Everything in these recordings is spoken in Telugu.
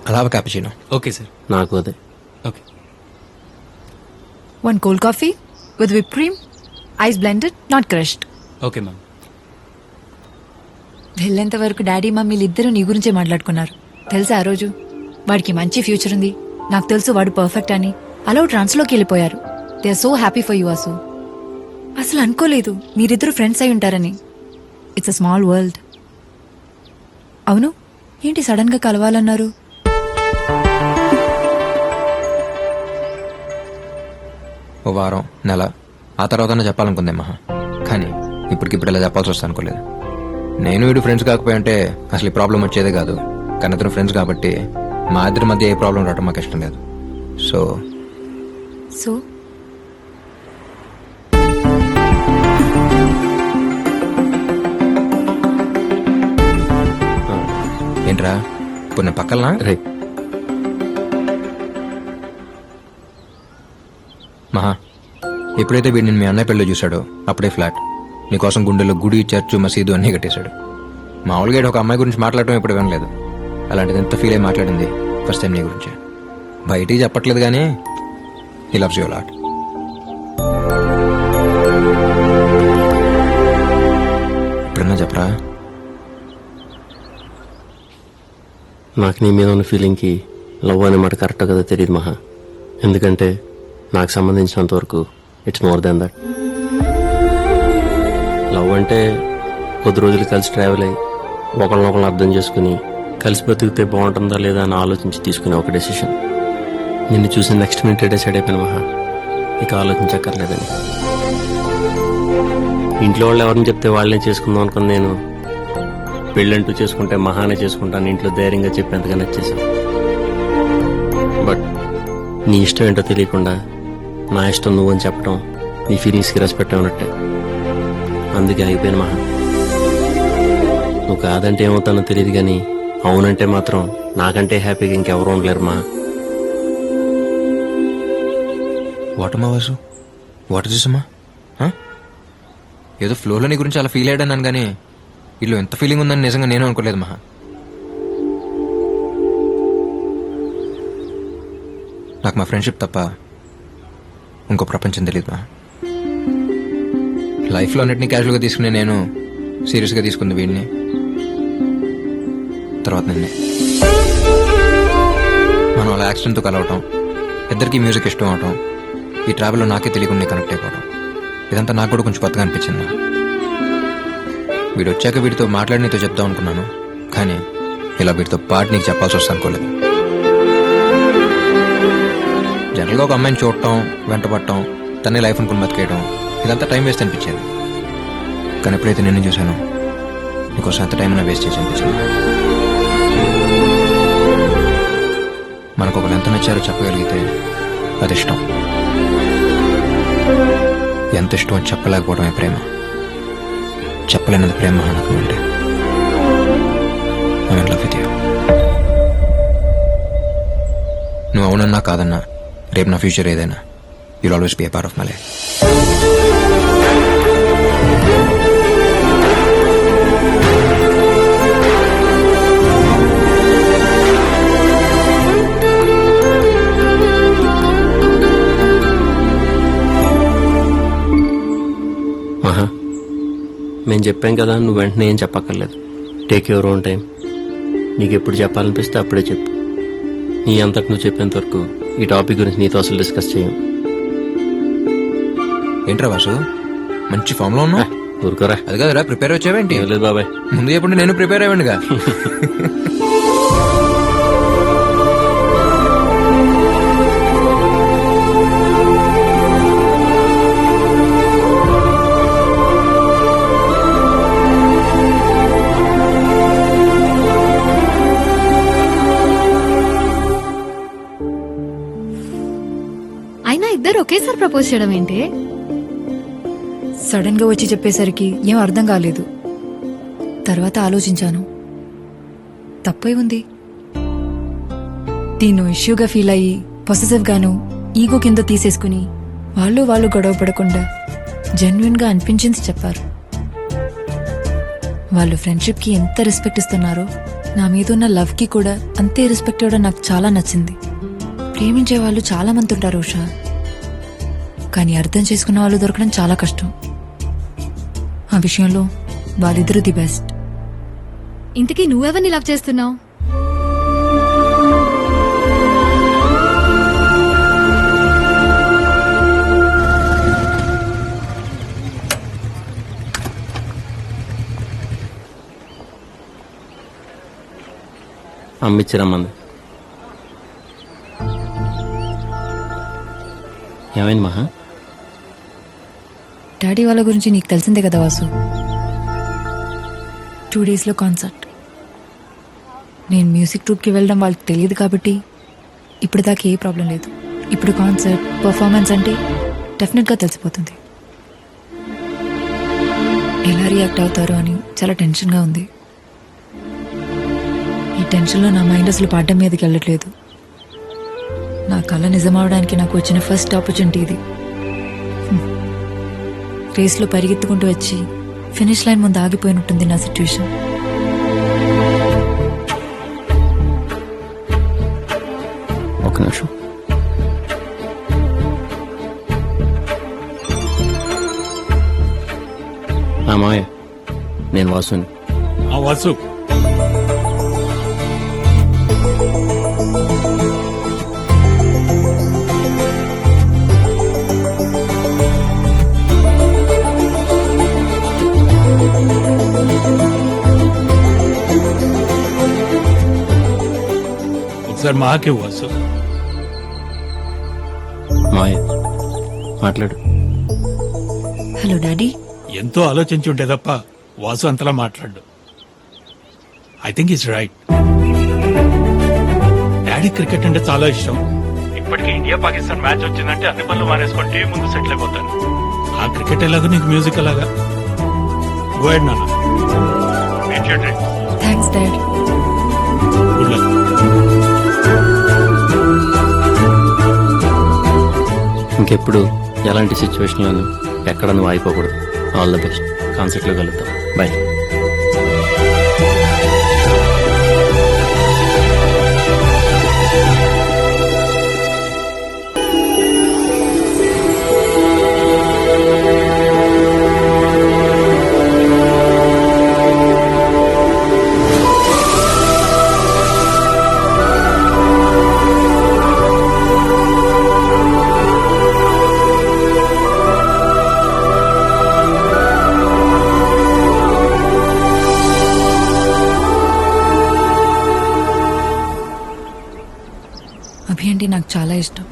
I'll have a cappuccino. Okay sir. నాకు అదే. Okay. One cold coffee with whipped cream, ice blended, not crushed. Okay ma'am. వెళ్ళేంత వరకు డాడీ మమ్మీలు ఇద్దరు నీ గురించే మాట్లాడుకున్నారు. తెలుసా ఆ రోజు వాడికి మంచి ఫ్యూచర్ ఉంది, నాకు తెలుసు వాడు పర్ఫెక్ట్ అని. అలా ట్రాన్స్లోకి వెళ్ళిపోయారు. They are so happy for you Asu. అసలు అనుకోలేదు మీరిద్దరు ఫ్రెండ్స్ అయి ఉంటారని. It's a small world. అవును, ఏంటి సడన్ గా కలవాలన్నారు? ఓ వారం, నెల ఆ తర్వాతనే చెప్పాలనుకుందే మహా. కానీ ఇప్పటికిప్పుడు ఇలా చెప్పాల్సి వస్తా అనుకోలేదు. నేను వీడు ఫ్రెండ్స్ కాకపోయి అంటే అసలు ఈ ప్రాబ్లం వచ్చేదే కాదు. కానీ ఇద్దరు ఫ్రెండ్స్ కాబట్టి మా ఇద్దరి మధ్య ఏ ప్రాబ్లం రావడం మాకు ఇష్టం లేదు. సో సో ఏంట్రా ఇప్పుడు నేను పక్కన రే మహా, ఎప్పుడైతే వీడు నేను మీ అన్నయ్య పెళ్ళి చూశాడో అప్పుడే ఫ్లాట్. నీకోసం గుండెలో గుడి, చర్చు, మసీదు అన్నీ కట్టేశాడు. మామూలుగా ఈడు ఒక అమ్మాయి గురించి మాట్లాడటం ఇప్పుడు వినలేదు. అలాంటిది ఎంత ఫీల్ అయి మాట్లాడింది ఫస్ట్ టైం నీ గురించి. బయటికి చెప్పట్లేదు కానీ హీ లవ్స్ యు లాట్. ఎప్పుడన్నా చెప్పరా? నాకు నీ మీద ఉన్న ఫీలింగ్కి లవ్ అనే మాట కరెక్ట్ కదా తెలియదు మహా. ఎందుకంటే నాకు సంబంధించినంత వరకు it's more than that. Love అంటే కొద్ది రోజులు కలిసి ట్రావెల్ అయ్యి ఒకళ్ళనొకళ్ళు అర్థం చేసుకుని కలిసి బతికితే బాగుంటుందా లేదా అని ఆలోచించి తీసుకునే ఒక డెసిషన్. నిన్ను చూసిన నెక్స్ట్ మినిట్ డిసైడ్ అయిపోయిన మహా, ఇక ఆలోచించక్కర్లేదని. ఇంట్లో వాళ్ళు ఎవరిని చెప్తే వాళ్ళనే చేసుకుందాం అనుకుని నేను పెళ్ళంటూ చేసుకుంటే మహానే చేసుకుంటాను ఇంట్లో ధైర్యంగా చెప్పేంతగా నచ్చేసాను. బట్ నీ ఇష్టం ఏంటో తెలియకుండా నా ఇష్టం నువ్వని చెప్పడం నీ ఫీలింగ్స్కి రెస్పెక్ట్ అన్నట్టే. అందుకే అయిపోయాను మహా. నువ్వు కాదంటే ఏమవుతానో తెలియదు కానీ అవునంటే మాత్రం నాకంటే హ్యాపీగా ఇంకెవరు ఉండలేరు మా. వాటమ్మా వాసు, వాట్ చూసమ్మా? ఏదో ఫ్లోలో నీ గురించి అలా ఫీల్ అయ్యాను కానీ వీళ్ళు ఎంత ఫీలింగ్ ఉందని నిజంగా నేను అనుకోలేదు మహా. నాకు మా ఫ్రెండ్షిప్ తప్ప ఇంకో ప్రపంచం తెలియదు మహా. లైఫ్లో అన్నిటినీ క్యాజువల్గా తీసుకునే నేను సీరియస్గా తీసుకుంది వీడిని, తర్వాత నిన్నే. మనం అలా యాక్సిడెంట్తో కలవటం, ఇద్దరికి మ్యూజిక్ ఇష్టం అవటం, ఈ ట్రావెల్లో నాకే తెలియకుండా కనెక్ట్ అయిపోవడం, ఇదంతా నాకు కూడా కొంచెం కొత్తగా అనిపించింది. వీడు వచ్చాక వీడితో మాట్లాడి నీతో చెప్దాం అనుకున్నాను, కానీ ఇలా వీడితో పాటు నీకు చెప్పాల్సి వస్తా అనుకోలేదు. జనరల్గా ఒక అమ్మాయిని చూడటం, వెంటపడటం, తనే లైఫ్ అనుకుని బతికేయడం, ఇదంతా టైం వేస్ట్ అనిపించేది. కానీ ఎప్పుడైతే నిన్ను చూశానో నీకోసం ఎంత టైం అయినా వేస్ట్ చేసి అనిపించింది. మనకు ఒకరు ఎంత నచ్చారో చెప్పగలిగితే అది ఇష్టం. ఎంత ఇష్టం అని చెప్పలేకపోవడమే ప్రేమ. చెప్పలేనది ప్రేమ నాకు అంటే ఐ లవ్ విత్ యూ. నువ్వు అవునన్నా కాదన్నా రేపు నా ఫ్యూచర్ ఏదైనా you'll always be A part of my life. మహా, మేము చెప్పాం కదా నువ్వు వెంటనే ఏం చెప్పక్కర్లేదు. Take your own time. నీకు ఎప్పుడు చెప్పాలనిపిస్తే అప్పుడే చెప్పు. నీ అంతకు నువ్వు చెప్పేంత వరకు ఈ టాపిక్ గురించి నీతో అసలు డిస్కస్ చేయం. ఏంట్రా వాసు, మంచి ఫామ్ లో ఉన్నా? ఊరుకోరా. అది కదరా ప్రిపేర్ వచ్చావేంటి? లేదు బాబాయ్, ముందు చెప్పండి, నేను ప్రిపేర్ అయ్యానుగా. అయినా ఇద్దరు ఒకేసారి ప్రపోజ్ చేయడం ఏంటి? సడన్ గా వచ్చి చెప్పేసరికి ఏం అర్థం కాలేదు. తర్వాత ఆలోచించాను, తప్పే ఉంది. దీన్ని ఇష్యూగా ఫీల్ అయ్యి పొసెసివ్ గాను ఈగో కింద తీసేసుకుని వాళ్ళు గొడవ పడకుండా జెన్యున్ గా అనిపించింది చెప్పారు. వాళ్ళు ఫ్రెండ్షిప్ కి ఎంత రెస్పెక్ట్ ఇస్తున్నారో నా మీద ఉన్న లవ్ కి కూడా అంతే రెస్పెక్ట్ ఇవ్వడం నాకు చాలా నచ్చింది. ప్రేమించే వాళ్ళు చాలా మంది ఉంటారు ఉషా, కానీ అర్థం చేసుకున్న వాళ్ళు దొరకడం చాలా కష్టం. ఆ విషయంలో వాళ్ళిద్దరూ ది బెస్ట్. ఇంతకీ నువ్వెవరిని లవ్ చేస్తున్నావు? అమ్మిచ్చిరమ్మంది. ఏమైంది మహా? డాడీ వాళ్ళ గురించి నీకు తెలిసిందే కదా వాసు. 2 days లో కాన్సర్ట్. నేను మ్యూజిక్ ట్రూప్కి వెళ్ళడం వాళ్ళకి తెలియదు కాబట్టి ఇప్పుడు దాకా ఏ ప్రాబ్లం లేదు. ఇప్పుడు కాన్సర్ట్ పర్ఫార్మెన్స్ అంటే డెఫినెట్గా తెలిసిపోతుంది. ఎలా రియాక్ట్ అవుతారో అని చాలా టెన్షన్గా ఉంది. ఈ టెన్షన్లో నా మైండ్ అసలు పాడడం మీదకి వెళ్ళట్లేదు. నా కళ నిజమవడానికి నాకు వచ్చిన ఫస్ట్ ఆపర్చునిటీ ఇది. రేస్లో పరిగెత్తుకుంటూ వచ్చి ఫినిష్ లైన్ ముందు ఆగిపోయినట్టుంది నా సిచ్యువేషన్. ఒక నిమిషం. మామయ్య, నేను వాసుని. వాసు, ఒకసారి మాకే వాసు. మామయ్య మాట్లాడు. Hello daddy. ఎంతో ఆలోచించి ఉంటే తప్ప వాసు అంతలా మాట్లాడు. I think is right. Daddy cricket అంటే చాలా ఇష్టం. ఇప్పటికి ఇండియా పాకిస్తాన్ మ్యాచ్ వచ్చిందంటే అన్ని పనులు మానేసుకొని టీవీ ముందు సెటిల్ అయిపోతాను. ఆ క్రికెట్ ఎలాగో నీకు మ్యూజిక్ ఎలాగా. గో హెడ్ నాన్న. Thanks dad. Good luck. ఇంకెప్పుడు ఎలాంటి సిచ్యువేషన్లోనూ ఎక్కడ నువ్వు అయిపోకూడదు. All the best. కాన్సర్ట్లో కలుద్దాం. బాయ్. అభి అంటే నాకు చాలా ఇష్టం.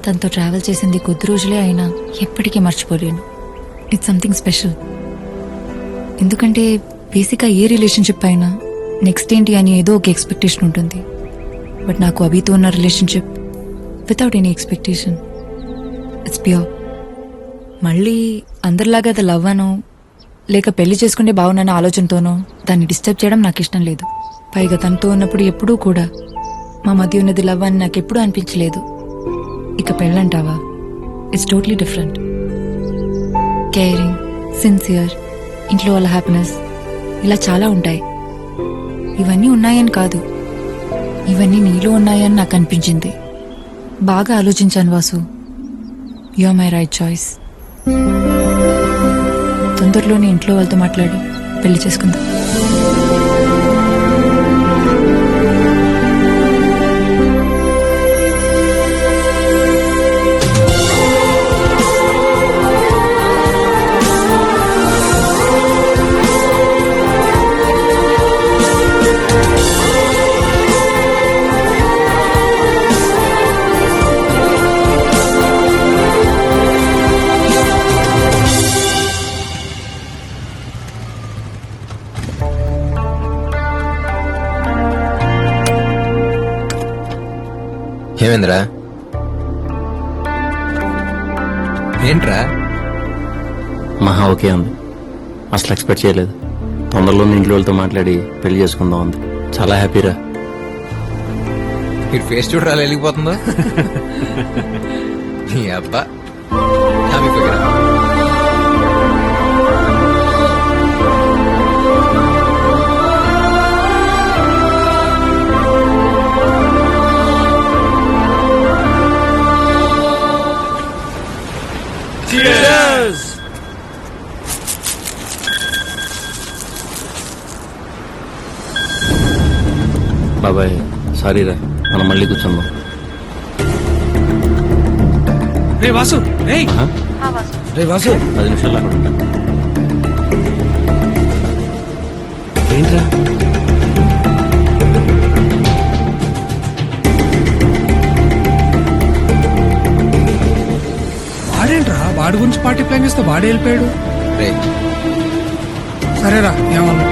తనతో ట్రావెల్ చేసింది కొద్ది రోజులే అయినా ఎప్పటికీ మర్చిపోలేను. It's something special. ఎందుకంటే బేసిక్గా ఏ రిలేషన్షిప్ అయినా నెక్స్ట్ ఏంటి అని ఏదో ఒక ఎక్స్పెక్టేషన్ ఉంటుంది. బట్ నాకు అభితో ఉన్న relationship without any expectation. It's pure. మళ్ళీ అందరిలాగా అది లవ్ అనో లేక పెళ్లి చేసుకుంటే బాగున్న ఆలోచనతోనో దాన్ని డిస్టర్బ్ చేయడం నాకు ఇష్టం లేదు. పైగా తనతో ఉన్నప్పుడు ఎప్పుడూ కూడా మా మధ్య ఉన్నది లవ్ అని నాకు ఎప్పుడూ అనిపించలేదు. ఇక పెళ్ళంటావా, it's totally different. Caring, sincere, ఇంట్లో వాళ్ళ హ్యాపీనెస్, ఇలా చాలా ఉంటాయి. ఇవన్నీ ఉన్నాయని కాదు, ఇవన్నీ నీలో ఉన్నాయని నాకు అనిపించింది. బాగా ఆలోచించాను Vasu. You are my right choice. తొందరలోనే ఇంట్లో వాళ్ళతో మాట్లాడి పెళ్లి చేసుకుందాం. ఏమేంద్రా? ఏంట్రా? మహా ఓకే ఉంది. అసలు ఎక్స్పెక్ట్ చేయలేదు. తొందరలో ఇంట్లో వాళ్ళతో మాట్లాడి పెళ్లి చేసుకుందాం ఉంది. చాలా హ్యాపీరా. మీరు ఫేస్ చూడరా వెళ్ళిపోతుందో. నీ అబ్బా హ్యాపీ ఫిగర్. బాబాయ్ సారీరా మనం మళ్ళీ కూర్చుందాం. రే వాసు రేయ్ ఆహా, రే వాసు 10 నిమిషాలు అక్కడ ఉంటా. ఏంట్రా వాడేంట్రా వాడి గురించి పార్టీ ప్లాన్ చేస్తే వాడే వెళ్ళిపోయాడు. రే సరేరా ఏమన్నా